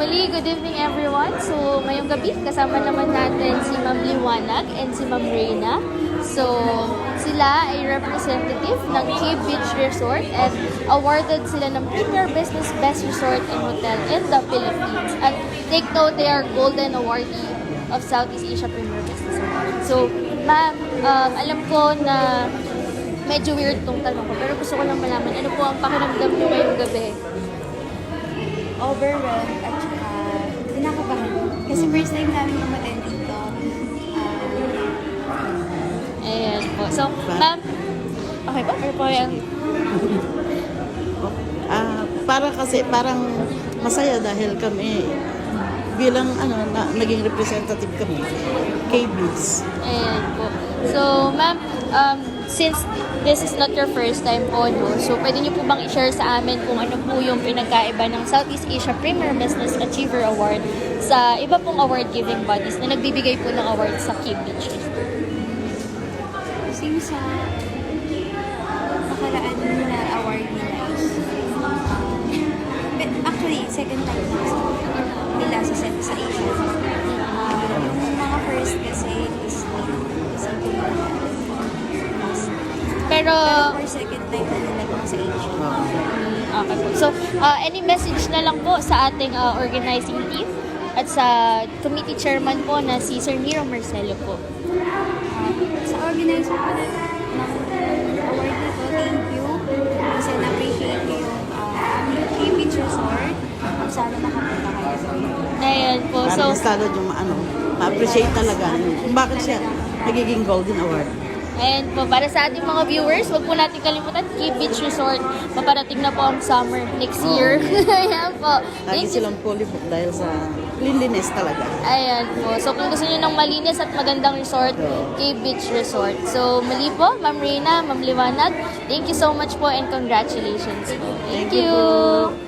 Muli, good evening everyone. So, ngayong gabi, kasama naman natin si Ma'am Liwanag and si Ma'am Reyna. So, sila ay representative ng Cape Beach Resort and awarded sila ng Premier Business Best Resort and Hotel in the Philippines. At take note, they are Golden Awardee of Southeast Asia Premier Business Award. So, ma'am, alam ko na medyo weird tong tanong ko, pero gusto ko lang malaman, ano po ang pakiramdam nyo ngayong gabi? Overwhelmed at saka kinakabahan. Kasi first time namin umattend dito. Ayan po. So, ma'am, okay ba? Or po yan? Parang masaya dahil kami bilang naging representative kami kay Beats. Ayan po. So, ma'am, since this is not your first time po, no? So, pwede niyo po bang i-share sa amin kung ano po yung pinagkaiba ng Southeast Asia Premier Business Achiever Award sa iba pong award-giving bodies na nagbibigay po ng award sa Cape Beach? Since sa nakaraan na award nila is actually, second time nila sa Asia. Yung mga first kasi is Pero, for second time na nila sa Asia. okay po. So, any message na lang po sa ating organizing team at sa committee chairman po na si Sir Nero Marcelo po? Sa organizer po ng award na to, thank you. Kasi na-appreciate ko yung Cape Beach Resort. Sana makapunta kayo sa iyo. Ayan po. So, Parang lalo yung ma-appreciate talaga kung bakit siya nagiging Golden Award. ayan po, para sa ating mga viewers, huwag po natin kalimutan, Cape Beach Resort. Paparating na po ang summer next year. Ayan po. Lagi silang fully booked dahil sa cleanliness talaga. Ayan po. So, kung gusto niyo ng malinis at magandang resort, Cape Beach Resort. So, muli po, Ma'am Reyna, Ma'am Liwanag, thank you so much po and congratulations po. Thank Thank you you. po.